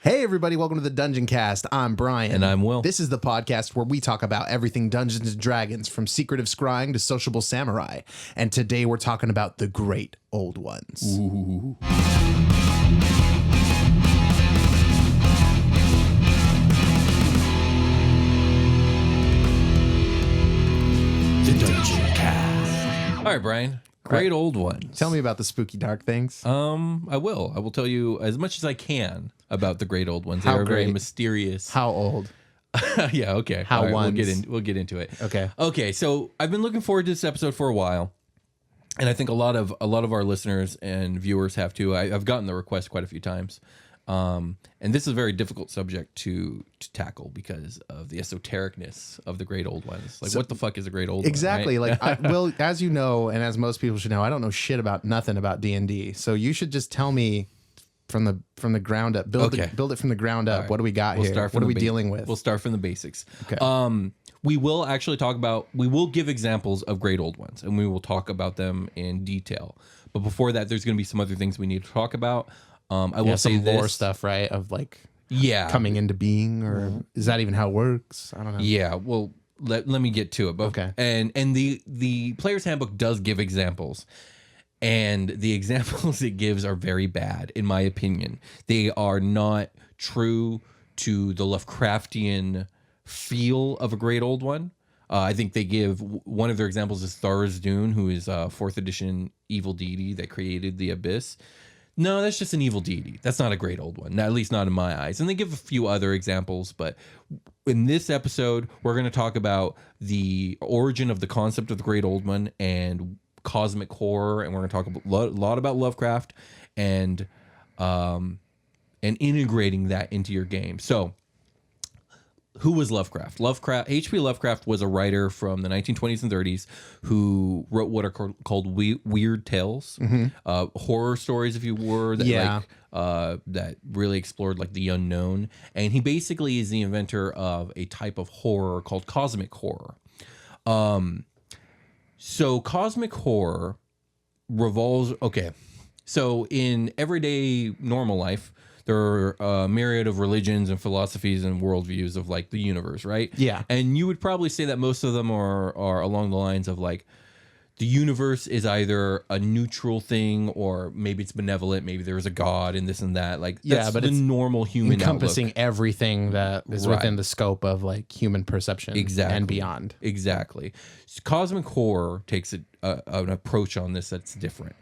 Hey everybody, welcome to the Dungeoncast. I'm Brian. And I'm Will. This is the podcast where we talk about everything Dungeons & Dragons, from secretive scrying to sociable samurai. And today we're talking about the great old ones. Ooh. The Dungeoncast. All right, Brian. Great old ones. Tell me about the spooky dark things. I will. I will tell you as much as I can about the great old ones. How They are very great? mysterious. How old? Yeah, okay. How All right, ones? we'll get into it. Okay. Okay, so I've been looking forward to this episode for a while. And I think a lot of our listeners and viewers have too. I've gotten the request quite a few times. And this is a very difficult subject to tackle because of the esotericness of the great old ones. Like, what the fuck is a great old Exactly. one? Right? Like, Will, as you know, and as most people should know, I don't know shit about nothing about D&D. So you should just tell me from the ground up. Build it from the ground up. Right. What do we got here? What are we dealing with? We'll start from the basics. Okay. We will actually we will give examples of great old ones, and we will talk about them in detail. But before that, there's going to be some other things we need to talk about. I will say some this. lore stuff, right? Of like coming into being, or is that even how it works? I don't know. Yeah, well, let me get to it. But, Okay. And the player's handbook does give examples, and the examples it gives are very bad, in my opinion. They are not true to the Lovecraftian feel of a great old one. I think they give one of their examples is Tharizdun, who is a 4th edition evil deity that created the abyss. No, that's just an evil deity. That's not a great old one, at least not in my eyes. And they give a few other examples, but in this episode, we're going to talk about the origin of the concept of the great old one and cosmic horror, and we're going to talk a lot about Lovecraft and integrating that into your game. So, who was Lovecraft? H.P. Lovecraft was a writer from the 1920s and 30s who wrote what are called weird tales, horror stories, if you were, that that really explored like the unknown. And he basically is the inventor of a type of horror called cosmic horror. So cosmic horror revolves. Okay, so in everyday normal life, there are a myriad of religions and philosophies and worldviews of like the universe, right? Yeah. And you would probably say that most of them are along the lines of like the universe is either a neutral thing or maybe it's benevolent, maybe there's a god and this and that. Like that's but the it's normal human encompassing outlook. everything that is within the scope of like human perception and beyond. Exactly. So cosmic horror takes an approach on this that's different.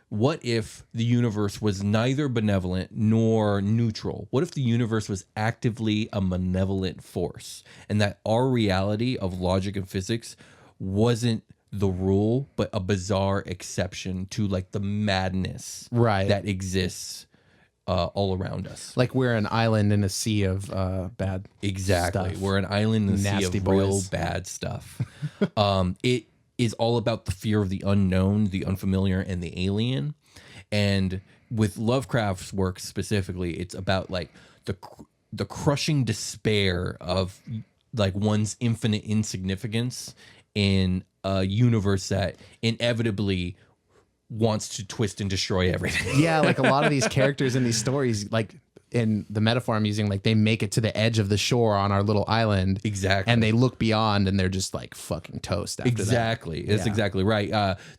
What if the universe was neither benevolent nor neutral? What if the universe was actively a malevolent force and that our reality of logic and physics wasn't the rule, but a bizarre exception to like the madness that exists all around us? Like we're an island in a sea of bad Exactly. stuff. We're an island in a sea Nasty of boys. real bad stuff. It is all about the fear of the unknown, the unfamiliar, and the alien. And with Lovecraft's work specifically, it's about like the crushing despair of like one's infinite insignificance in a universe that inevitably wants to twist and destroy everything. Yeah, like a lot of these characters in these stories, like in the metaphor I'm using, like they make it to the edge of the shore on our little island. Exactly. And they look beyond and they're just like fucking toast after Exactly. that. That's exactly right.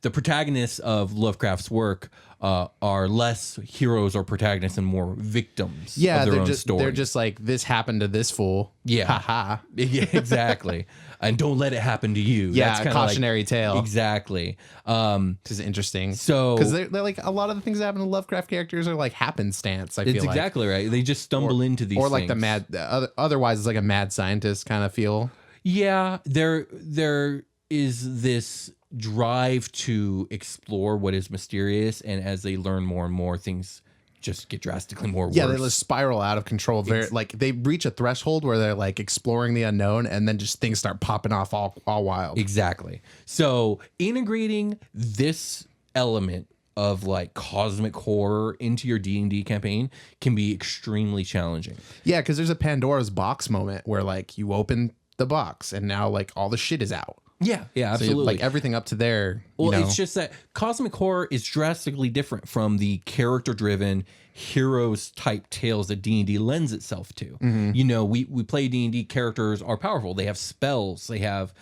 The protagonists of Lovecraft's work are less heroes or protagonists and more victims of their own story. They're just like, this happened to this fool. Yeah. Ha. Yeah, exactly. And don't let it happen to you. Yeah, That's kinda cautionary like, tale. Exactly. Which is interesting. So, because they're like, a lot of the things that happen to Lovecraft characters are like happenstance, I feel like. it's exactly right. They just stumble into these Or like things. otherwise it's like a mad scientist kind of feel. Yeah, there is this drive to explore what is mysterious, and as they learn more and more, things just get drastically more worse. Yeah, they just spiral out of control. Like they reach a threshold where they're like exploring the unknown, and then just things start popping off all wild. Exactly. So integrating this element of like cosmic horror into your D&D campaign can be extremely challenging. Yeah, because there's a Pandora's box moment where like you open the box and now like all the shit is out. Yeah, absolutely. So like everything up to there. Well, it's just that cosmic horror is drastically different from the character-driven heroes type tales that D&D lends itself to. We play D&D, characters are powerful. They have spells. They have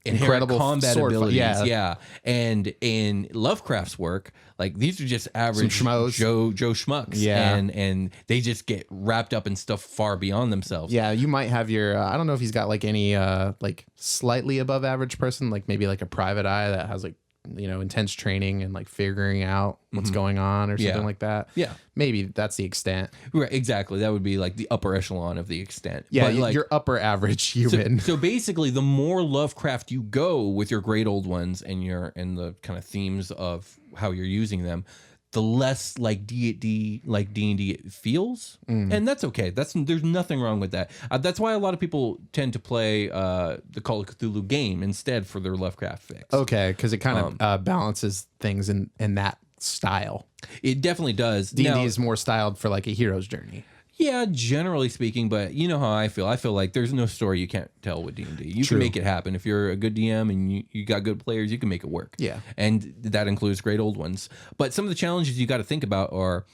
incredible combat abilities. Yeah. And in Lovecraft's work, like these are just average Joe schmucks. Yeah. And they just get wrapped up in stuff far beyond themselves. Yeah, you might have your I don't know if he's got like any like slightly above average person, like maybe like a private eye that has like intense training and like figuring out what's going on or something like that. Yeah. Maybe that's the extent. Right, exactly. That would be like the upper echelon of the extent. Yeah, but like, you're upper average human. So basically, the more Lovecraft you go with your great old ones and the kind of themes of how you're using them, the less like D&D it feels, and that's okay. There's nothing wrong with that. That's why a lot of people tend to play the Call of Cthulhu game instead for their Lovecraft fix. Okay, because it kind of balances things in that style. It definitely does. D&D is more styled for like a hero's journey. Yeah, generally speaking, but you know how I feel. I feel like there's no story you can't tell with D&D. You can make it happen. If you're a good DM and you got good players, you can make it work. Yeah. And that includes great old ones. But some of the challenges you got to think about are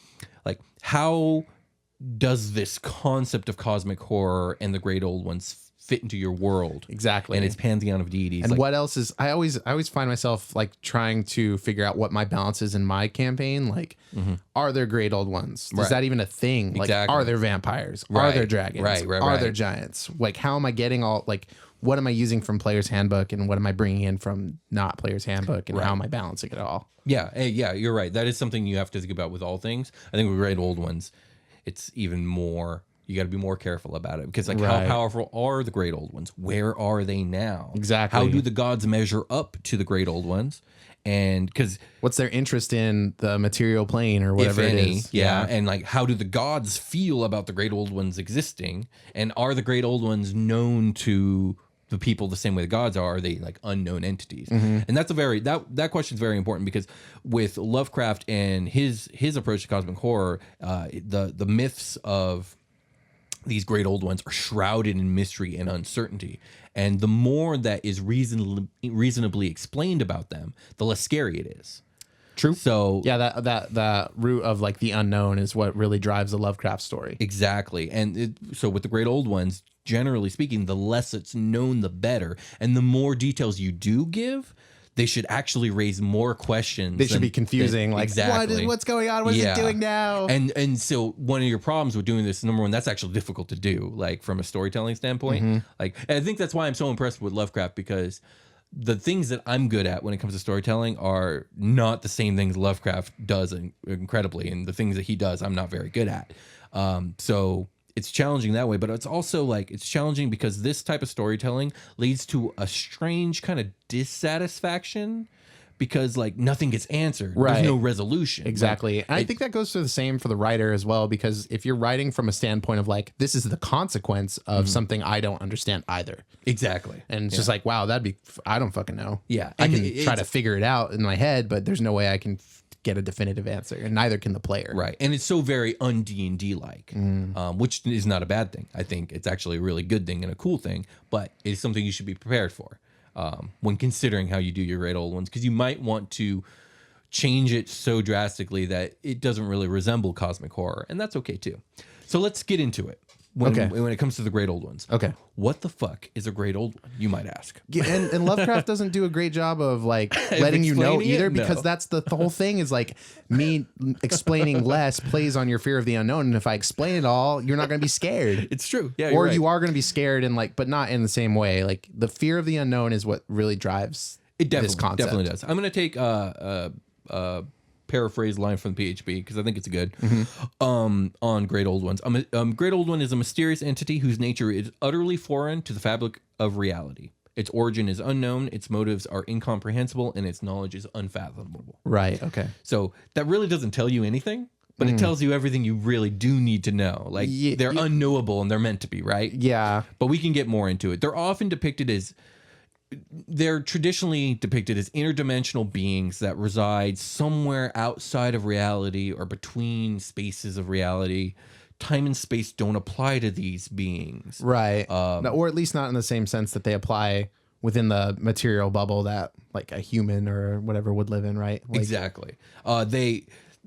like, how does this concept of cosmic horror and the great old ones fit into your world? Exactly. And its pantheon of deities. And like, what else is I always find myself like trying to figure out what my balance is in my campaign. Like, are there great old ones? Is that even a thing? Like, are there vampires? Are there dragons? Are there giants? Like, how am I getting all like, what am I using from Player's Handbook and what am I bringing in from not Player's Handbook, and how am I balancing it all? Yeah, you're right. That is something you have to think about with all things. I think with great old ones, it's even more. You got to be more careful about it because, like, how powerful are the great old ones? Where are they now? Exactly. How do the gods measure up to the great old ones? And because what's their interest in the material plane or whatever it is? Yeah. And like, how do the gods feel about the great old ones existing? And are the great old ones known to the people the same way the gods are? Are they like unknown entities? And that's that question is very important because with Lovecraft and his approach to cosmic horror, the myths of these great old ones are shrouded in mystery and uncertainty. And the more that is reasonably explained about them, the less scary it is. True. So yeah, that root of like the unknown is what really drives the Lovecraft story. Exactly. And so with the great old ones, generally speaking, the less it's known, the better. And the more details you do give, they should actually raise more questions. They should be confusing. Like, exactly. What's going on? What is it doing now? And so one of your problems with doing this, number one, that's actually difficult to do, like from a storytelling standpoint. Like, and I think that's why I'm so impressed with Lovecraft, because the things that I'm good at when it comes to storytelling are not the same things Lovecraft does incredibly, and the things that he does I'm not very good at. So it's challenging that way, but it's also like it's challenging because this type of storytelling leads to a strange kind of dissatisfaction because like nothing gets answered. Right. There's no resolution. Exactly. Like, and I think that goes to the same for the writer as well, because if you're writing from a standpoint of like, this is the consequence of something I don't understand either. Exactly. And it's just like, wow, I don't fucking know. Yeah. I can try to figure it out in my head, but there's no way I can get a definitive answer, and neither can the player. Right. And it's so very un-D&D like, which is not a bad thing. I think it's actually a really good thing and a cool thing, but it's something you should be prepared for when considering how you do your great old ones, because you might want to change it so drastically that it doesn't really resemble cosmic horror, and that's okay too. So let's get into it. When it comes to the great old ones. Okay. What the fuck is a great old one, you might ask? Yeah, and Lovecraft doesn't do a great job of like letting you know either, because that's the whole thing is like me explaining less plays on your fear of the unknown. And if I explain it all, you're not going to be scared. It's true. Yeah. Or you are going to be scared, and like, but not in the same way. Like the fear of the unknown is what really drives this concept. Definitely does. I'm going to take paraphrase line from the PHP because I think it's good on great old ones. Great old one is a mysterious entity whose nature is utterly foreign to the fabric of reality. Its origin is unknown, its motives are incomprehensible, and its knowledge is unfathomable. Right. Okay. So that really doesn't tell you anything, but it tells you everything you really do need to know. Like they're unknowable and they're meant to be, right? Yeah. But we can get more into it. They're traditionally depicted as interdimensional beings that reside somewhere outside of reality or between spaces of reality. Time and space don't apply to these beings. Right. Or at least not in the same sense that they apply within the material bubble that like a human or whatever would live in, right? Like, exactly.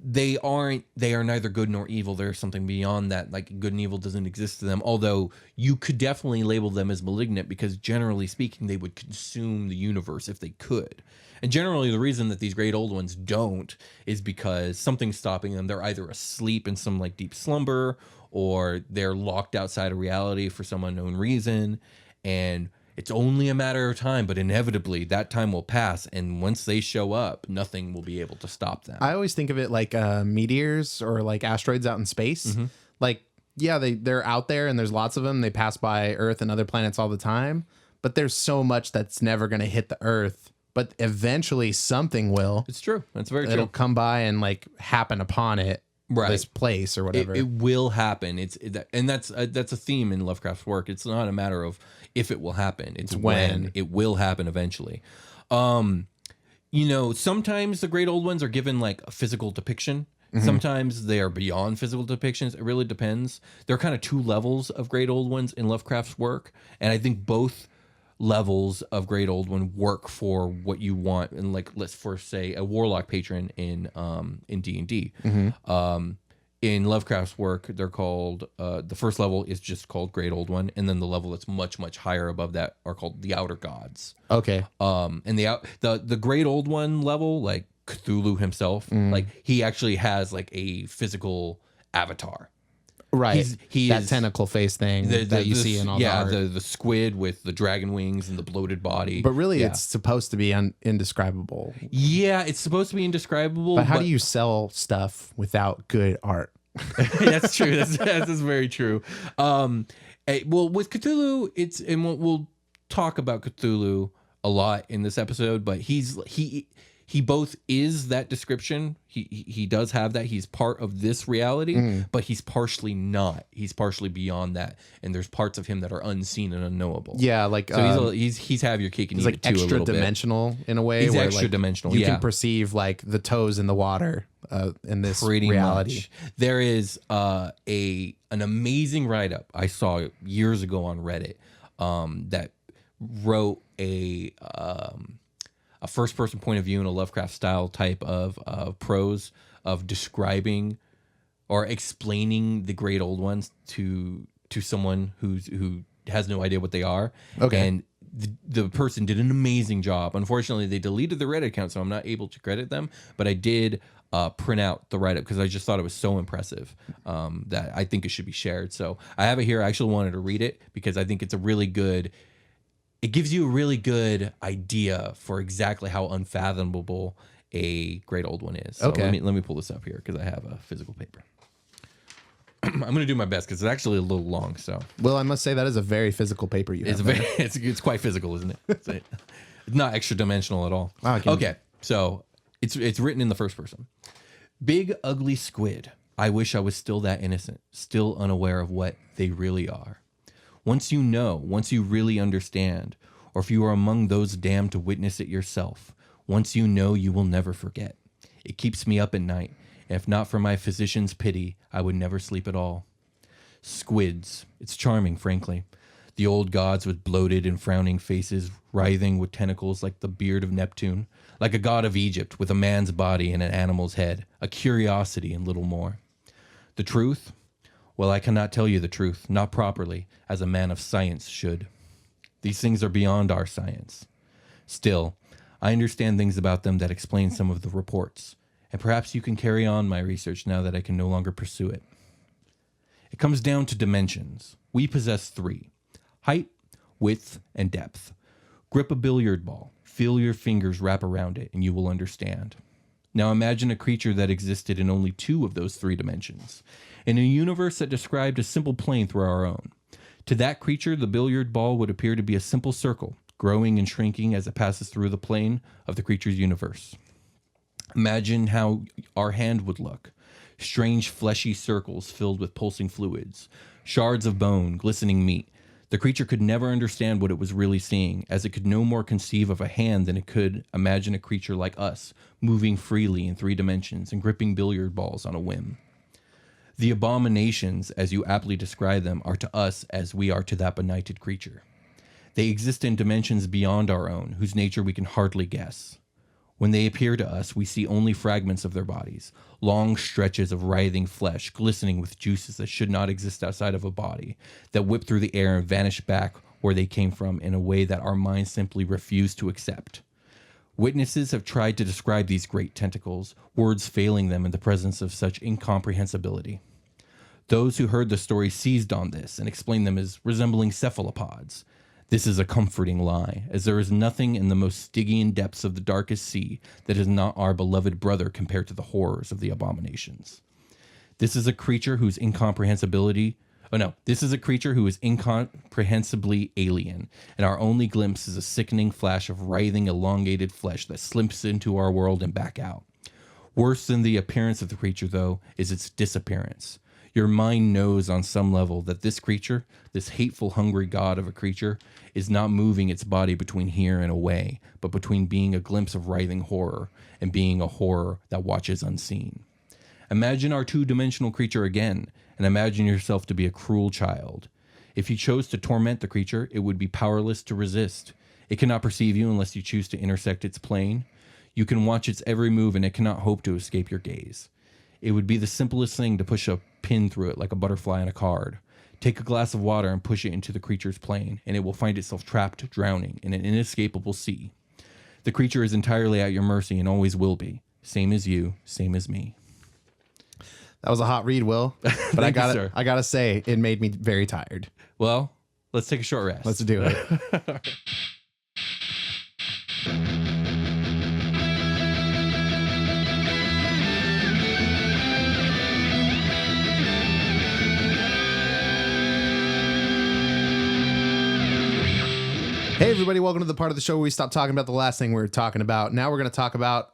They are neither good nor evil. There's something beyond that. Like good and evil doesn't exist to them. Although you could definitely label them as malignant because generally speaking, they would consume the universe if they could. And generally the reason that these great old ones don't is because something's stopping them. They're either asleep in some like deep slumber or they're locked outside of reality for some unknown reason. And it's only a matter of time, but inevitably that time will pass. And once they show up, nothing will be able to stop them. I always think of it like meteors or like asteroids out in space. Mm-hmm. Like, yeah, they're out there and there's lots of them. They pass by Earth and other planets all the time. But there's so much that's never going to hit the Earth. But eventually something will. It's true. That's very true. It'll come by and like happen upon it. Right. This place or whatever. It will happen. And that's a theme in Lovecraft's work. It's not a matter of if it will happen. It's when it will happen eventually. Sometimes the great old ones are given like a physical depiction. Mm-hmm. Sometimes they are beyond physical depictions. It really depends. There are kind of two levels of great old ones in Lovecraft's work, and I think both levels of great old one work for what you want. And like, let's first say a warlock patron in D&D. Mm-hmm. In Lovecraft's work, they're called the first level is just called Great Old One, and then the level that's much higher above that are called the Outer Gods. Okay. And the Great Old One level, like Cthulhu himself, like he actually has like a physical avatar. Right, he that tentacle face thing that you see in all the art. the squid with the dragon wings and the bloated body. But really, it's supposed to be indescribable. Yeah, it's supposed to be indescribable. But how do you sell stuff without good art? That's true. That's very true. Well, with Cthulhu, and we'll talk about Cthulhu a lot in this episode. But he both is that description. He does have that. He's part of this reality, but he's partially not. He's partially beyond that, and there's parts of him that are unseen and unknowable. Yeah, like so he's have your cake and eat like it too. Extra dimensional in a way. He's where extra dimensional. You can perceive like the toes in the water in this pretty reality. Much. There is an amazing write up I saw years ago on Reddit that wrote a first-person point of view in a Lovecraft style type of prose of describing or explaining the great old ones to someone who has no idea what they are. Okay. And the person did an amazing job. Unfortunately, they deleted the Reddit account, so I'm not able to credit them. But I did print out the write-up because I just thought it was so impressive that I think it should be shared. So I have it here. I actually wanted to read it because I think it's a really good... It gives you a really good idea for exactly how unfathomable a great old one is. So let me pull this up here because I have a physical paper. I'm going to do my best because it's actually a little long. So, well, I must say that is a very physical paper you have. It's quite physical, isn't it? It's not extra dimensional at all. Okay, so it's written in the first person. Big ugly squid. I wish I was still that innocent, still unaware of what they really are. Once you know, once you really understand, or if you are among those damned to witness it yourself, once you know, you will never forget. It keeps me up at night, and if not for my physician's pity, I would never sleep at all. Squids. It's charming, frankly. The old gods with bloated and frowning faces, writhing with tentacles like the beard of Neptune, like a god of Egypt with a man's body and an animal's head, a curiosity and little more. The truth? Well, I cannot tell you the truth, not properly, as a man of science should. These things are beyond our science. Still, I understand things about them that explain some of the reports, and perhaps you can carry on my research now that I can no longer pursue it. It comes down to dimensions. We possess 3: height, width, and depth. Grip a billiard ball, feel your fingers wrap around it, and you will understand. Now imagine a creature that existed in only 2 of those 3 dimensions, in a universe that described a simple plane through our own. To that creature, the billiard ball would appear to be a simple circle, growing and shrinking as it passes through the plane of the creature's universe. Imagine how our hand would look. Strange fleshy circles filled with pulsing fluids, shards of bone, glistening meat. The creature could never understand what it was really seeing, as it could no more conceive of a hand than it could imagine a creature like us, moving freely in 3 dimensions and gripping billiard balls on a whim. The abominations, as you aptly describe them, are to us as we are to that benighted creature. They exist in dimensions beyond our own, whose nature we can hardly guess. When they appear to us, we see only fragments of their bodies, long stretches of writhing flesh glistening with juices that should not exist outside of a body, that whip through the air and vanish back where they came from in a way that our minds simply refuse to accept. Witnesses have tried to describe these great tentacles, words failing them in the presence of such incomprehensibility. Those who heard the story seized on this and explained them as resembling cephalopods. This is a comforting lie, as there is nothing in the most Stygian depths of the darkest sea that is not our beloved brother compared to the horrors of the abominations. This is a creature whose This is a creature who is incomprehensibly alien, and our only glimpse is a sickening flash of writhing, elongated flesh that slips into our world and back out. Worse than the appearance of the creature, though, is its disappearance. Your mind knows on some level that this creature, this hateful, hungry god of a creature, is not moving its body between here and away, but between being a glimpse of writhing horror and being a horror that watches unseen. Imagine our two-dimensional creature again, and imagine yourself to be a cruel child. If you chose to torment the creature, it would be powerless to resist. It cannot perceive you unless you choose to intersect its plane. You can watch its every move, and it cannot hope to escape your gaze. It would be the simplest thing to push a pin through it like a butterfly in a card. Take a glass of water and push it into the creature's plane, and it will find itself trapped, drowning in an inescapable sea. The creature is entirely at your mercy and always will be. Same as you, same as me. That was a hot read, Will. But I gotta say, it made me very tired. Well, let's take a short rest. Let's do it. Hey everybody, welcome to the part of the show where we stop talking about the last thing we were talking about. Now we're going to talk about,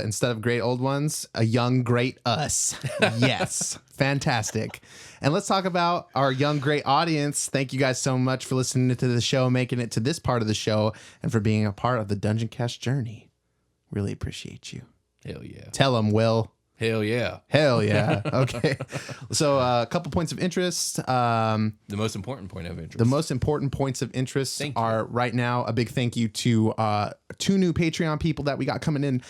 instead of great old ones, a young great us. Yes, fantastic. And let's talk about our young great audience. Thank you guys so much for listening to the show, making it to this part of the show, and for being a part of the Dungeoncast journey. Really appreciate you. Hell yeah. Tell them, Will. Hell yeah. Hell yeah. Okay. So a couple points of interest. The most important point of interest. The most important points of interest are right now. A big thank you to two new Patreon people that we got coming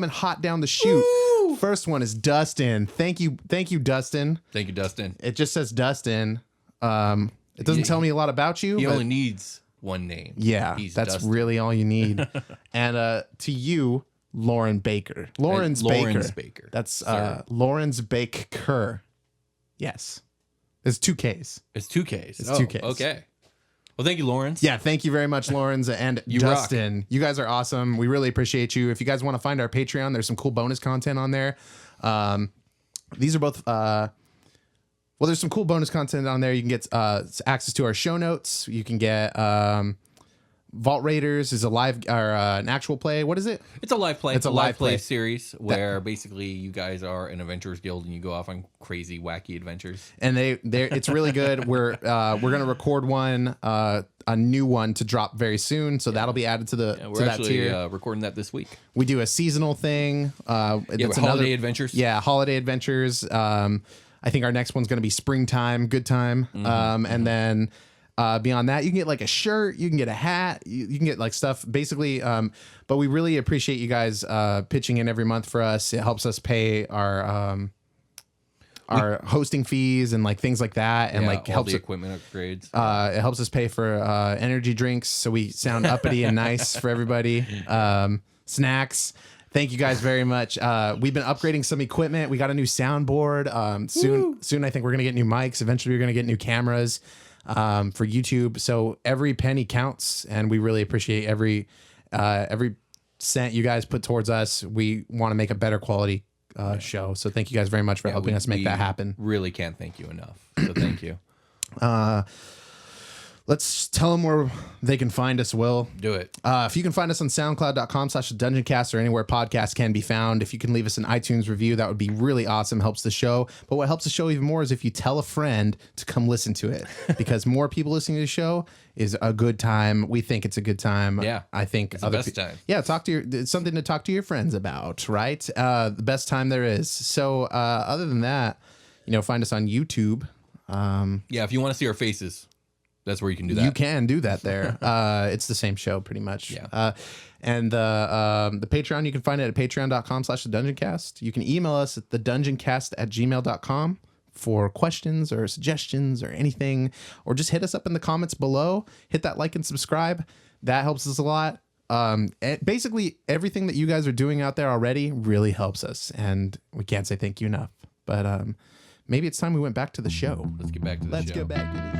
hot down the chute. Woo! First one is Dustin. Thank you, Dustin. Thank you, Dustin. It just says Dustin. It doesn't tell me a lot about you. He only needs one name. Yeah, that's Dustin. Really all you need. And to you, Lauren Baker. Lawrence Baker. That's Lawrence Baker. Yes. It's 2 Ks. It's 2 Ks. It's 2 Ks. Okay. Well, thank you, Lawrence. Yeah, thank you very much, Lawrence and Dustin. Rock. You guys are awesome. We really appreciate you. If you guys want to find our Patreon, there's some cool bonus content on there. These are both... there's some cool bonus content on there. You can get access to our show notes. You can get... Vault Raiders is a live or an actual play. What is it? It's a live play. It's a live play series where basically you guys are an adventurers guild and you go off on crazy, wacky adventures. And it's really good. We're gonna record one, a new one to drop very soon. So that'll be added to that tier. Recording that this week. We do a seasonal thing. It's holiday adventures. Yeah, holiday adventures. I think our next one's gonna be springtime, good time. And then. Beyond that, you can get like a shirt, you can get a hat, you can get like stuff basically. But we really appreciate you guys pitching in every month for us. It helps us pay our hosting fees and like things like that, and like helps the equipment upgrades. It helps us pay for energy drinks so we sound uppity and nice for everybody. Snacks. Thank you guys very much. We've been upgrading some equipment. We got a new soundboard. Soon I think we're gonna get new mics. Eventually we're gonna get new cameras. For YouTube. So every penny counts, and we really appreciate every cent you guys put towards us. We want to make a better quality show. So thank you guys very much for helping us make that happen. Really can't thank you enough. So thank you. Let's tell them where they can find us, Will. Do it. If you can find us on soundcloud.com/dungeoncast or anywhere podcasts can be found. If you can leave us an iTunes review, that would be really awesome. Helps the show. But what helps the show even more is if you tell a friend to come listen to it. Because more people listening to the show is a good time. We think it's a good time. Yeah. I think it's the best time. Yeah, it's something to talk to your friends about, right? The best time there is. So other than that, find us on YouTube. If you want to see our faces. That's where you can do that. You can do that there. It's the same show pretty much. Yeah. And the Patreon, you can find it at patreon.com/thedungeoncast. You can email us at thedungeoncast@gmail.com for questions or suggestions or anything, or just hit us up in the comments below. Hit that like and subscribe. That helps us a lot. Basically everything that you guys are doing out there already really helps us, and we can't say thank you enough. But maybe it's time we went back to the show. Let's get back to the show. Let's get back to the show.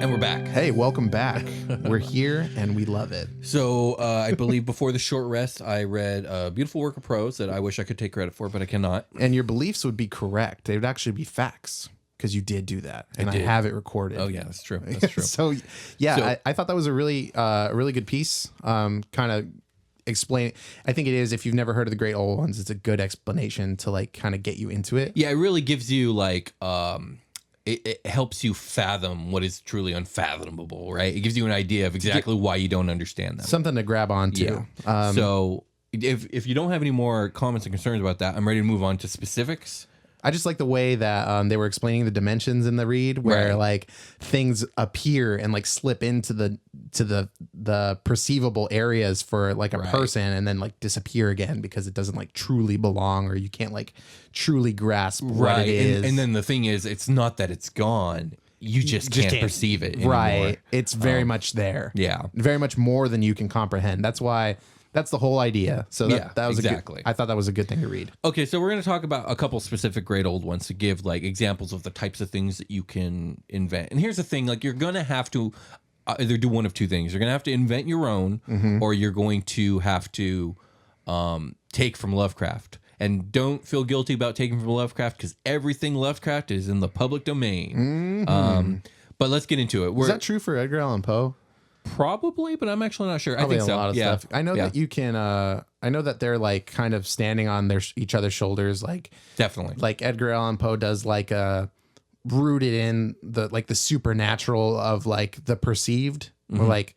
And we're back. Hey, welcome back. We're here and we love it. So I believe before the short rest, I read a beautiful work of prose that I wish I could take credit for, but I cannot. And your beliefs would be correct. They would actually be facts, because you did do that. And I have it recorded. Oh, yeah, that's true. That's true. So, I thought that was a really good piece. Kind of explain. I think it is. If you've never heard of the Great Old Ones, it's a good explanation to like kind of get you into it. Yeah, it really gives you like it helps you fathom what is truly unfathomable, right? It gives you an idea of exactly why you don't understand them. Something to grab onto. Yeah. So if you don't have any more comments and concerns about that, I'm ready to move on to specifics. I just like the way that they were explaining the dimensions in the read, where like things appear and like slip into the perceivable areas for like a person, and then like disappear again because it doesn't like truly belong, or you can't like truly grasp what it is. And then the thing is, it's not that it's gone. You just can't perceive it anymore. Right. It's very much there. Yeah. Very much more than you can comprehend. That's why. That's the whole idea. So that was exactly. I thought that was a good thing to read. Okay, so we're going to talk about a couple specific Great Old Ones to give like examples of the types of things that you can invent. And here's the thing, like you're going to have to either do one of two things. You're going to have to invent your own, or you're going to have to take from Lovecraft. And don't feel guilty about taking from Lovecraft, because everything Lovecraft is in the public domain. But let's get into it. Is that true for Edgar Allan Poe? Probably, but I'm actually not sure. Probably I think so. A lot of stuff. I know that you can. I know that they're like kind of standing on each other's shoulders, like definitely. Like Edgar Allan Poe does, like rooted in the supernatural of like the perceived, or like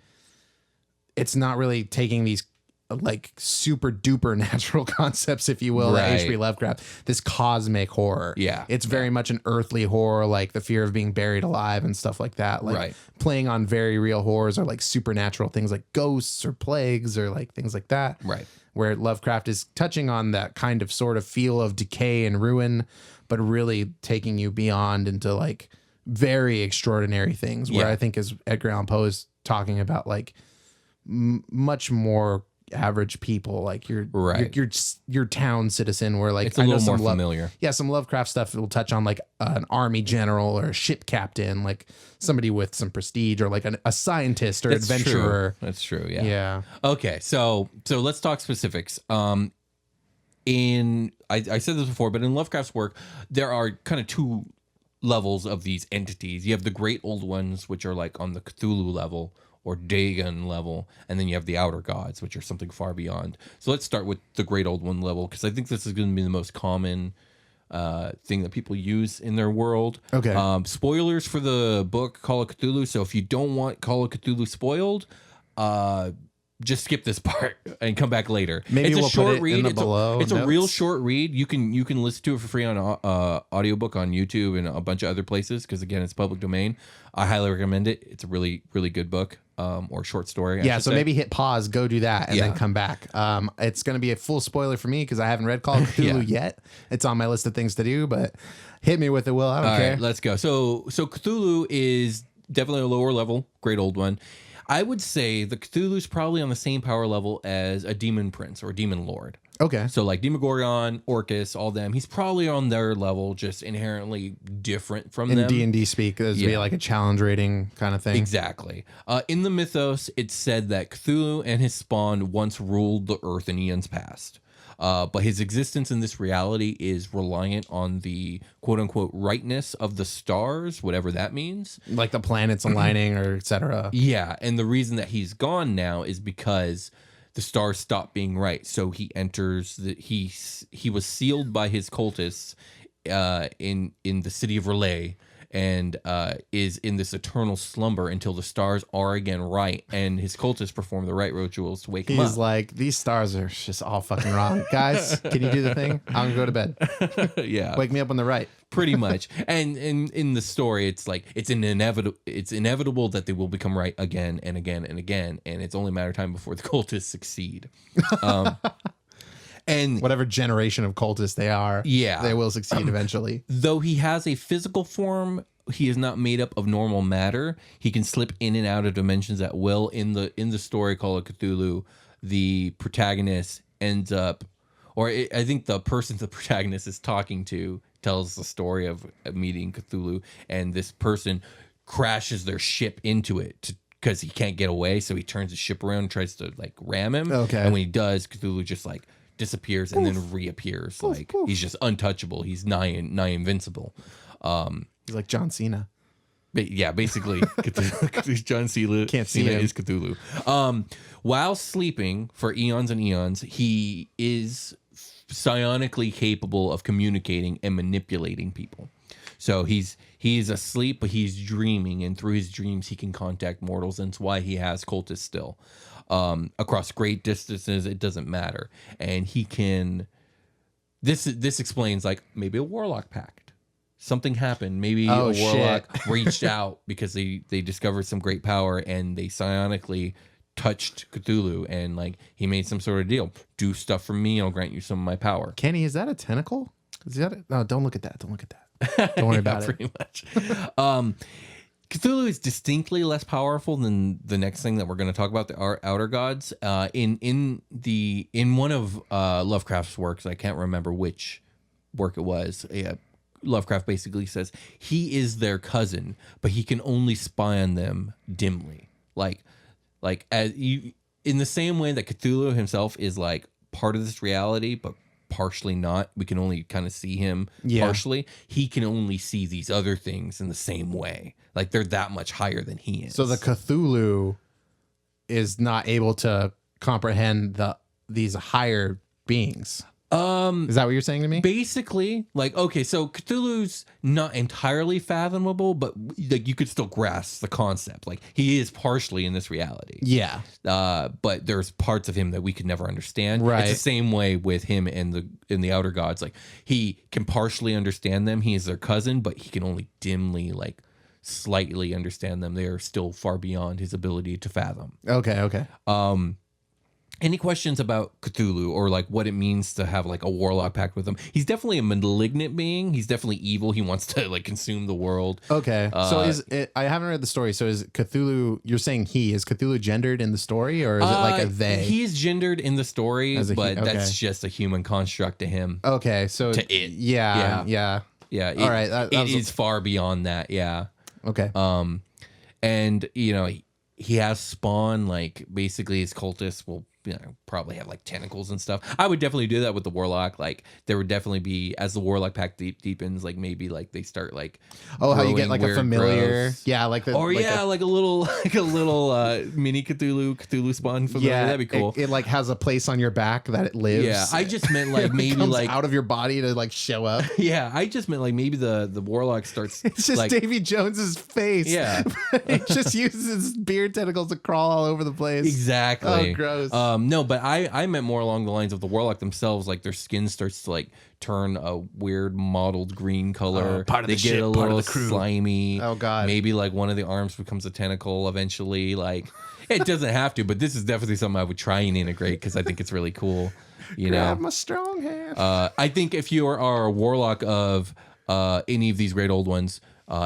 it's not really taking these like super duper natural concepts, if you will, like H.P. Lovecraft, this cosmic horror. Yeah. It's very much an earthly horror, like the fear of being buried alive and stuff like that. Like playing on very real horrors, or like supernatural things like ghosts or plagues or like things like that. Right. Where Lovecraft is touching on that kind of sort of feel of decay and ruin, but really taking you beyond into like very extraordinary things, where I think as Edgar Allan Poe is talking about like much more average people, like your town citizen, where like it's a little more familiar. Some Lovecraft stuff will touch on like an army general or a ship captain, like somebody with some prestige, or like a scientist or adventurer. That's true. Yeah. Okay, so let's talk specifics. I said this before, but in Lovecraft's work, there are kind of two levels of these entities. You have the Great Old Ones, which are like on the Cthulhu level or Dagon level, and then you have the outer gods, which are something far beyond. So let's start with the Great Old One level, because I think this is going to be the most common thing that people use in their world. Okay. Spoilers for the book Call of Cthulhu. So if you don't want Call of Cthulhu spoiled, just skip this part and come back later. Maybe it's we'll a short put it read. in the below it's notes. a real short read. You can listen to it for free on audiobook on YouTube and a bunch of other places, because again, it's public domain. I highly recommend it. It's a really, really good book, or short story. I should say. Maybe hit pause, go do that, and then come back. It's going to be a full spoiler for me, because I haven't read Call of Cthulhu yet. It's on my list of things to do, but hit me with it, Will. I don't care. All right, let's go. So Cthulhu is definitely a lower level Great Old One. I would say the Cthulhu's probably on the same power level as a demon prince or demon lord. Okay. So like Demogorgon, Orcus, all them, he's probably on their level, just inherently different from them. In D&D speak, this would be like a challenge rating kind of thing. Exactly. In the mythos, it's said that Cthulhu and his spawn once ruled the earth in eons past. But his existence in this reality is reliant on the quote-unquote rightness of the stars, whatever that means. Like the planets aligning, or etc. Yeah, and the reason that he's gone now is because the stars stopped being right. So he enters he was sealed by his cultists in the city of Relay, and is in this eternal slumber until the stars are again right, and his cultists perform the right rituals to wake him up. He's like, these stars are just all fucking wrong. Guys, can you do the thing? I'm gonna go to bed. Yeah. Wake me up on the right. Pretty much. And in the story, it's like it's inevitable that they will become right again and again and again, and it's only a matter of time before the cultists succeed. And whatever generation of cultists they are, they will succeed eventually. Though he has a physical form, he is not made up of normal matter. He can slip in and out of dimensions at will. In the story called Cthulhu, the protagonist ends up, I think the person the protagonist is talking to tells the story of meeting Cthulhu, and this person crashes their ship into it because he can't get away. So he turns his ship around and tries to like ram him. Okay. And when he does, Cthulhu just like disappears and then reappears. Like he's just untouchable. He's nigh invincible. He's like John Cena. But yeah, basically, John Cena, Cena is Cthulhu. While sleeping for eons and eons, he is psionically capable of communicating and manipulating people. So he's asleep, but he's dreaming, and through his dreams, he can contact mortals. And it's why he has cultists still. Across great distances, it doesn't matter. And he can... This explains, like, maybe a warlock pact. Something happened. Maybe a warlock reached out because they discovered some great power, and they psionically touched Cthulhu, and like he made some sort of deal. Do stuff for me, I'll grant you some of my power. Kenny, is that a tentacle? Is that no, don't look at that. Don't look at that. Don't worry about it. Pretty much. Cthulhu is distinctly less powerful than the next thing that we're going to talk about, the outer gods. In one of Lovecraft's works, I can't remember which work it was. Lovecraft basically says he is their cousin, but he can only spy on them dimly. Like as you, in the same way that Cthulhu himself is like part of this reality, but partially not. We can only kind of see him partially. He can only see these other things in the same way. Like they're that much higher than he is. So the Cthulhu is not able to comprehend these higher beings. Is that what you're saying to me? Basically, like, okay, so Cthulhu's not entirely fathomable, but like you could still grasp the concept. Like he is partially in this reality. Yeah. But there's parts of him that we could never understand. Right. It's the same way with him and the outer gods. Like he can partially understand them. He is their cousin, but he can only dimly, like slightly understand them. They are still far beyond his ability to fathom. Okay. Any questions about Cthulhu or like what it means to have like a warlock pact with him? He's definitely a malignant being. He's definitely evil. He wants to like consume the world. Okay. So is it, I haven't read the story. So is Cthulhu, you're saying is Cthulhu gendered in the story, or is it like a they? He is gendered in the story, but that's just a human construct to him. Okay. So to it. Yeah. All right. It is far beyond that. Yeah. Okay. And you know, he has spawn, like basically his cultists will probably have like tentacles and stuff. I would definitely do that with the warlock. Like there would definitely be, as the warlock pact deepens, like maybe like they start like how you get like a familiar growths. Like a little mini Cthulhu spawn familiar. That'd be cool. It like has a place on your back that it lives. Yeah, I just meant like maybe comes like out of your body to like show up. Yeah, I just meant like maybe the warlock starts. It's just like, Davy Jones's face. Yeah, it just uses his beard tentacles to crawl all over the place. Exactly. Oh, gross. No, but I meant more along the lines of the warlock themselves. Like their skin starts to like turn a weird mottled green color. Part of they the get ship, a part little of the crew. slimy. Oh god. Maybe like one of the arms becomes a tentacle eventually. Like it doesn't have to, but this is definitely something I would try and integrate because I think it's really cool. Grab my strong hand. I think if you are a warlock of any of these great old ones,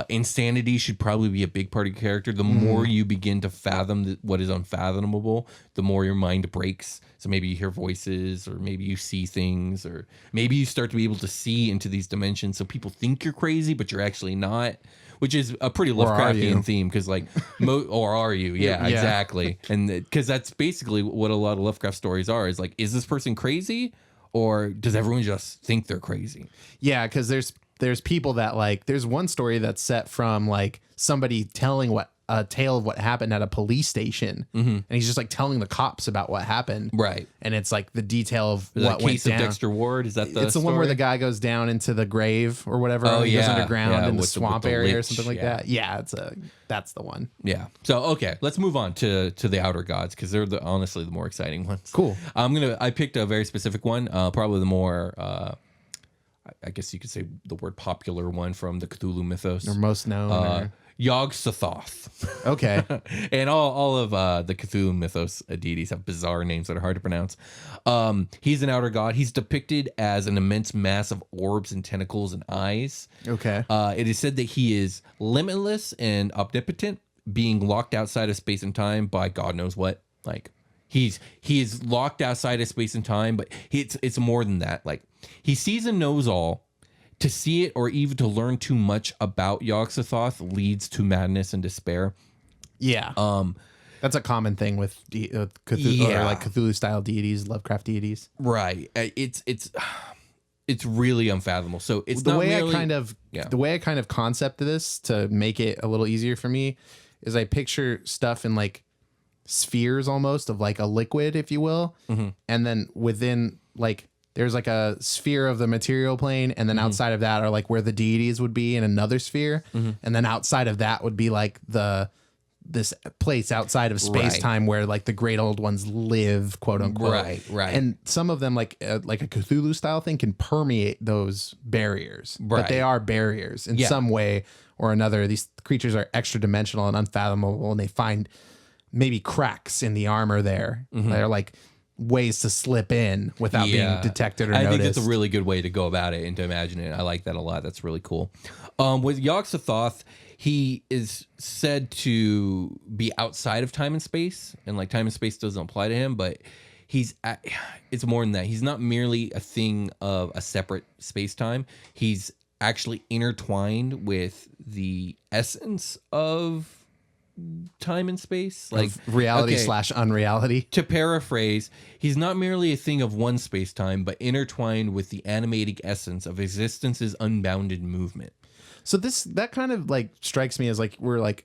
insanity should probably be a big part of your character. The more you begin to fathom what is unfathomable, the more your mind breaks. So maybe you hear voices, or maybe you see things, or maybe you start to be able to see into these dimensions. So people think you're crazy, but you're actually not, which is a pretty Lovecraftian theme. Because like, or are you? Yeah, exactly. And because that's basically what a lot of Lovecraft stories are. Is like, is this person crazy, or does everyone just think they're crazy? Yeah, because there's people that like, there's one story that's set from like somebody telling what a tale of what happened at a police station, and he's just like telling the cops about what happened. Right. And it's like the detail of Is what that went Case down. of Dexter Ward? Is that the It's the one where the guy goes down into the grave or whatever. Oh, he goes underground in the with swamp with area or lich, something like that. Yeah, that's the one. Yeah. So okay, let's move on to the outer gods because they're honestly the more exciting ones. Cool. I picked a very specific one, probably the more I guess you could say the word popular one from the Cthulhu mythos. Or most known. Yog-Sothoth. Okay. And all of the Cthulhu mythos deities have bizarre names that are hard to pronounce. He's an outer god. He's depicted as an immense mass of orbs and tentacles and eyes. Okay. It is said that he is limitless and omnipotent, being locked outside of space and time by God knows what. Like he is locked outside of space and time, but it's more than that. Like he sees and knows all. To see it or even to learn too much about Yog-Sothoth leads to madness and despair. Yeah. That's a common thing with Cthulhu or like Cthulhu style deities, Lovecraft deities. Right. It's really unfathomable. So it's the not way merely, the way I kind of concepted this to make it a little easier for me is I picture stuff in like spheres almost of like a liquid, if you will, and then within like there's like a sphere of the material plane, and then outside of that are like where the deities would be in another sphere, and then outside of that would be like this place outside of space time where like the great old ones live, quote unquote. Right. And some of them like a Cthulhu style thing can permeate those barriers, but they are barriers in some way or another. These creatures are extra dimensional and unfathomable, and they find maybe cracks in the armor there. They're like ways to slip in without being detected or noticed. I think that's a really good way to go about it and to imagine it. I like that a lot. That's really cool. With Yog-Sothoth, he is said to be outside of time and space, and like time and space doesn't apply to him, but it's more than that. He's not merely a thing of a separate space-time. He's actually intertwined with the essence of time and space, like reality / unreality. To paraphrase, he's not merely a thing of one space-time, but intertwined with the animating essence of existence's unbounded movement. So that kind of like strikes me as like we're like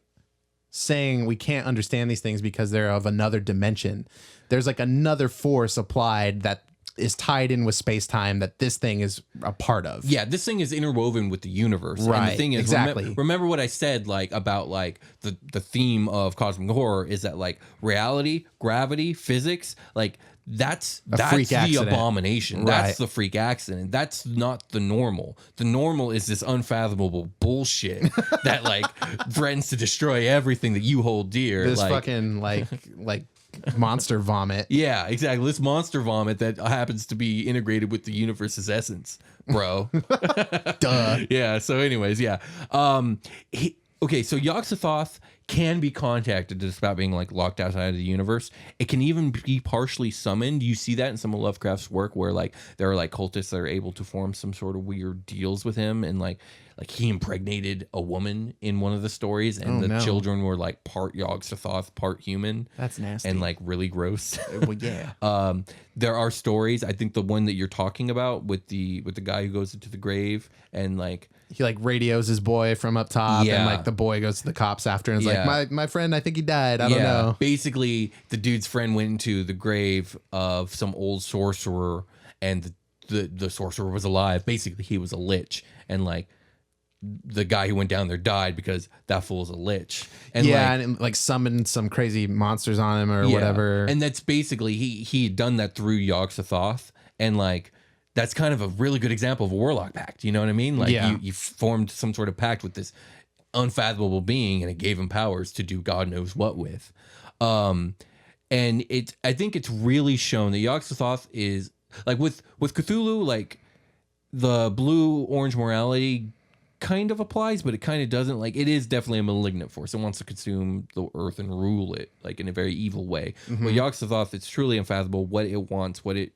saying we can't understand these things because they're of another dimension. There's like another force applied that is tied in with space-time that this thing is a part of. Yeah, this thing is interwoven with the universe. Right, and the thing is, exactly. Remember what I said like about like the theme of cosmic horror is that like reality, gravity, physics, like that's the abomination. Right. That's the freak accident. That's not the normal. The normal is this unfathomable bullshit that like threatens to destroy everything that you hold dear. This fucking like monster vomit. Yeah, exactly. This monster vomit that happens to be integrated with the universe's essence, bro. Duh. Yeah. So, anyways, yeah. So Yog-Sothoth can be contacted just about being like locked outside of the universe. It can even be partially summoned. You see that in some of Lovecraft's work where like there are like cultists that are able to form some sort of weird deals with him, and like he impregnated a woman in one of the stories, and children were like part Yog-Sothoth, part human. That's nasty. And like really gross. Well, yeah. There are stories. I think the one that you're talking about with the guy who goes into the grave and like he like radios his boy from up top, and like the boy goes to the cops after and is like, my friend, I think he died. I don't know. Basically, the dude's friend went into the grave of some old sorcerer, and the sorcerer was alive. Basically, he was a lich, and like the guy who went down there died because that fool's a lich. And and like summoned some crazy monsters on him or whatever. And that's basically he had done that through Yog-Sothoth, and like that's kind of a really good example of a warlock pact. You know what I mean? Like you formed some sort of pact with this unfathomable being, and it gave him powers to do God knows what with. And I think it's really shown that Yog-Sothoth is like with Cthulhu, like the blue-orange morality kind of applies, but it kind of doesn't. Like it is definitely a malignant force. It wants to consume the earth and rule it like in a very evil way. With Yog-Sothoth, it's truly unfathomable. What it wants, what it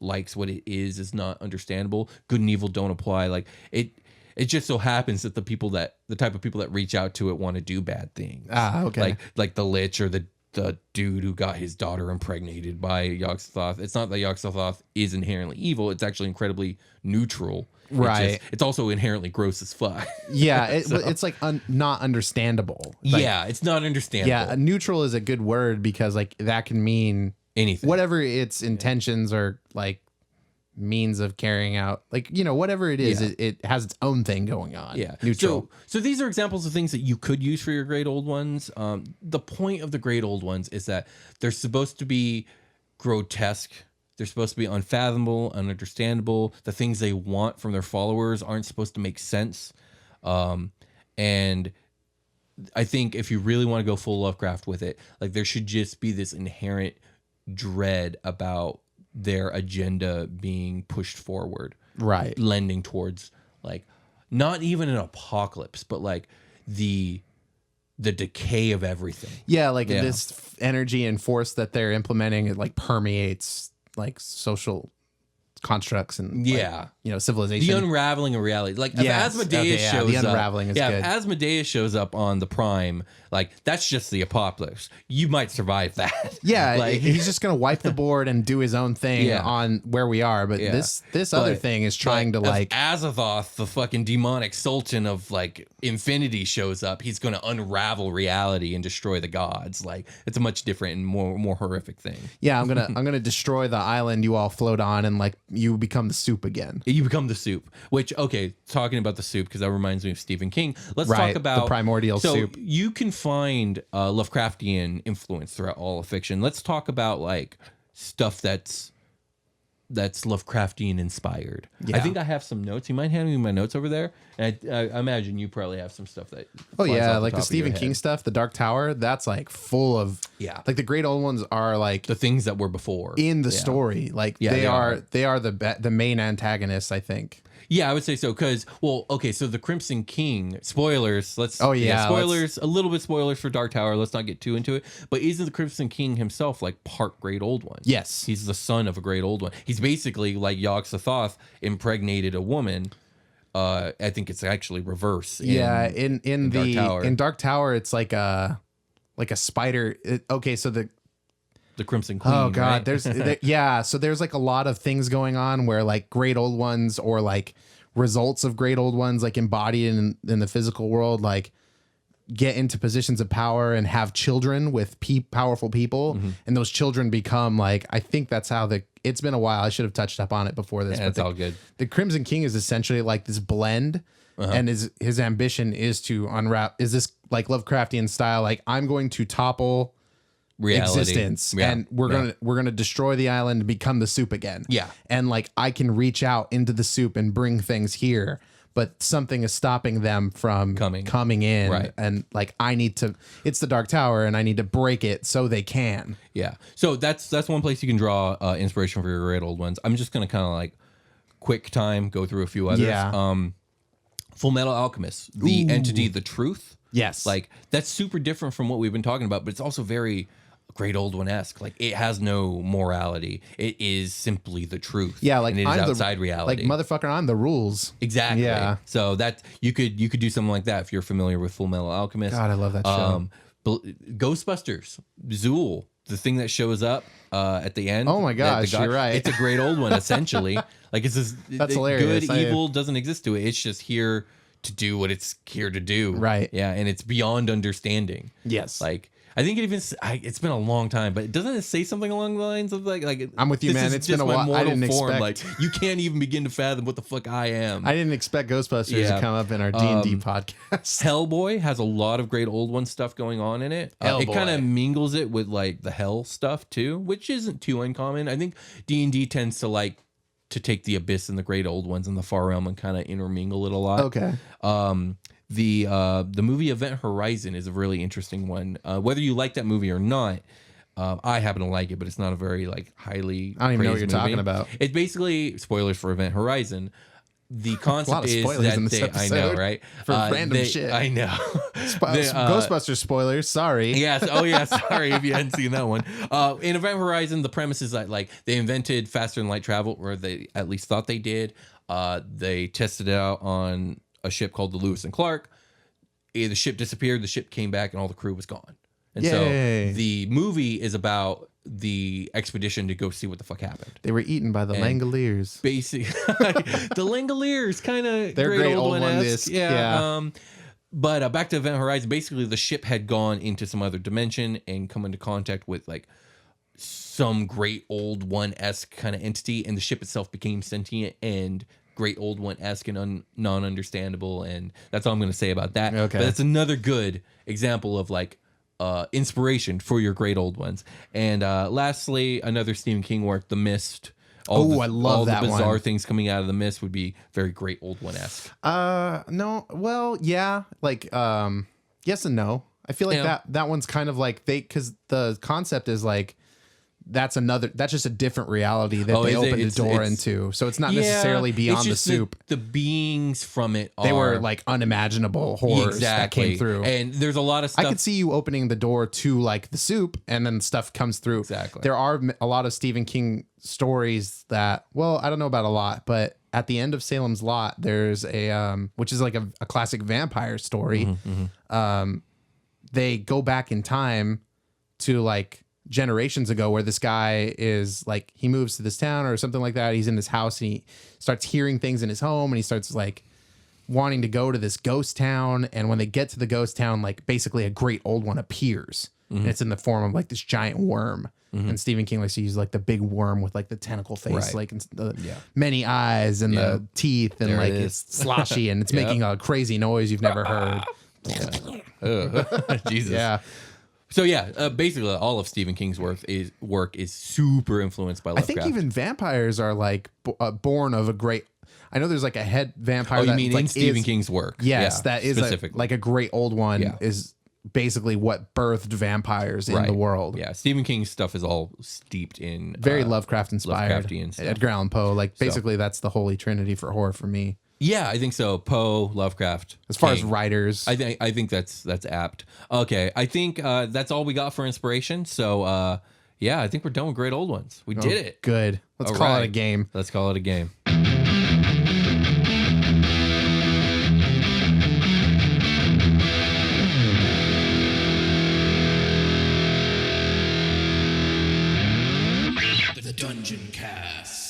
likes, what it is not understandable. Good and evil don't apply. Like it just so happens that the type of people that reach out to it want to do bad things. Okay. Like the lich or the the dude who got his daughter impregnated by Yog-Sothoth. It's not that Yog-Sothoth is inherently evil. It's actually incredibly neutral. Right. It's also inherently gross as fuck. Yeah. It's like not understandable. Like, yeah. It's not understandable. Yeah. Neutral is a good word because like that can mean anything, whatever its intentions or like means of carrying out, like, you know, whatever it is, it has its own thing going on. Yeah. Neutral. So these are examples of things that you could use for your great old ones. The point of the great old ones is that they're supposed to be grotesque. They're supposed to be unfathomable, ununderstandable. The things they want from their followers aren't supposed to make sense. And I think if you really want to go full Lovecraft with it, like there should just be this inherent dread about their agenda being pushed forward, right, lending towards like not even an apocalypse, but like the decay of everything. Yeah, like this energy and force that they're implementing, it like permeates like social constructs and like, you know, civilization. The unraveling of reality. Like if Asmodeus shows the unraveling up, is good. If Asmodeus shows up on the Prime, like that's just the apocalypse. You might survive that. Yeah, like, he's just gonna wipe the board and do his own thing on where we are. But this other thing is trying to like Azathoth, the fucking demonic sultan of like infinity, shows up. He's gonna unravel reality and destroy the gods. Like it's a much different and more horrific thing. Yeah, I'm gonna destroy the island you all float on and like you become the soup again. You become the soup. Which, okay, talking about the soup, because that reminds me of Stephen King. Let's talk about the primordial soup. You can find Lovecraftian influence throughout all of fiction. Let's talk about like stuff that's Lovecraftian inspired. Yeah. I think I have some notes. You mind handing me my notes over there? And I imagine you probably have some stuff that. Oh yeah, like the Stephen King stuff, the Dark Tower. That's like full of like the great old ones are like the things that were before in the story. Like they are the main antagonists, I think. Yeah, I would say so. Because, well, okay, so the Crimson King, spoilers. Spoilers, a little bit spoilers for Dark Tower. Let's not get too into it. But isn't the Crimson King himself like part great old one? Yes. He's the son of a great old one. He's basically like Yog-Sothoth impregnated a woman. I think it's actually reverse. In Dark Tower, it's like a spider. So the Crimson Queen. Oh God, right? So there's like a lot of things going on where like great old ones or like results of great old ones like embodied in the physical world like get into positions of power and have children with powerful people, and those children become like, I think that's how it's been a while. I should have touched up on it before this. Yeah, it's all good. The Crimson King is essentially like this blend. And his ambition is to is this like Lovecraftian style, like I'm going to topple reality existence and we're gonna destroy the island and become the soup again. And like I can reach out into the soup and bring things here, but something is stopping them from coming in. And like it's the Dark Tower and I need to break it so they can. So that's one place you can draw inspiration for your great old ones. I'm just gonna kind of like quick time go through a few others. Full Metal Alchemist, the entity, the truth. Yes. Like that's super different from what we've been talking about, but it's also very great old one-esque. Like it has no morality. It is simply the truth. Yeah, like and it is outside reality. Like motherfucker, I'm the rules. Exactly. Yeah. So that you could do something like that if you're familiar with Full Metal Alchemist. God, I love that show. Ghostbusters, Zool, the thing that shows up at the end. Oh my gosh, you're right. It's a great old one, essentially. Like it's this, that's hilarious. Good, evil doesn't exist to it. It's just here to do what it's here to do. Right. Yeah, and it's beyond understanding. Yes. Like I think it's been a long time, but doesn't it say something along the lines of like I'm with you, man. It's been a while. I didn't expect like you can't even begin to fathom what the fuck I am. I didn't expect Ghostbusters to come up in our D&D podcast. Hellboy has a lot of great old one stuff going on in it. It kind of mingles it with like the hell stuff too, which isn't too uncommon. I think D&D tends to like to take the abyss and the great old ones and the far realm and kind of intermingle it a lot. Okay. The movie Event Horizon is a really interesting one. Whether you like that movie or not, I happen to like it, but it's not a very like highly. I don't even know what you're talking about. It's basically spoilers for Event Horizon. The concept is that I know, right? For random shit. I know. Ghostbusters spoilers. Sorry. Yes. Oh yeah. Sorry if you hadn't seen that one. In Event Horizon, the premise is that like they invented faster than light travel, or they at least thought they did. They tested it out on a ship called the Lewis and Clark. The ship disappeared. The ship came back, and all the crew was gone. And so the movie is about the expedition to go see what the fuck happened. They were eaten by the Langoliers. Basically, the Langoliers kind of great old one-esque. Yeah. But back to Event Horizon, basically the ship had gone into some other dimension and come into contact with like some great old one-esque kind of entity, and the ship itself became sentient and great old one-esque and non-understandable, and that's all I'm going to say about that. Okay. But that's another good example of like inspiration for your great old ones. And lastly, another Stephen King work, The Mist. I love that one. All the bizarre things coming out of The Mist would be very great old one-esque. No, well, yeah, like yes and no. I feel like that one's kind of like because the concept is like that's just a different reality that they opened the door into. So it's not necessarily beyond the soup. The beings from it they were like unimaginable horrors that came through. And there's a lot of stuff. I could see you opening the door to like the soup and then stuff comes through. Exactly. There are a lot of Stephen King stories that, well, I don't know about a lot, but at the end of Salem's Lot, there's a, which is like a classic vampire story. They go back in time to like generations ago where this guy is like, he moves to this town or something like that. He's in this house and he starts hearing things in his home and he starts like wanting to go to this ghost town. And when they get to the ghost town, like basically a great old one appears and it's in the form of like this giant worm. And Stephen King likes to use like the big worm with like the tentacle face, like and the many eyes and the teeth and like it's sloshy and it's making a crazy noise you've never heard. Jesus. Yeah. So basically all of Stephen King's work is super influenced by Lovecraft. I think even vampires are like born of a great. I know there's like a head vampire. Oh, you mean in Stephen King's work? Yes, that is like a great old one is basically what birthed vampires in the world. Yeah, Stephen King's stuff is all steeped in very Lovecraft inspired. Lovecraftian stuff. Edgar Allan Poe, like basically that's the holy trinity for horror for me. Yeah, I think so. Poe, Lovecraft. As far as writers, I think that's apt. Okay, I think that's all we got for inspiration. So I think we're done with great old ones. We did it. Good. Let's call it a game. Let's call it a game. The Dungeoncast.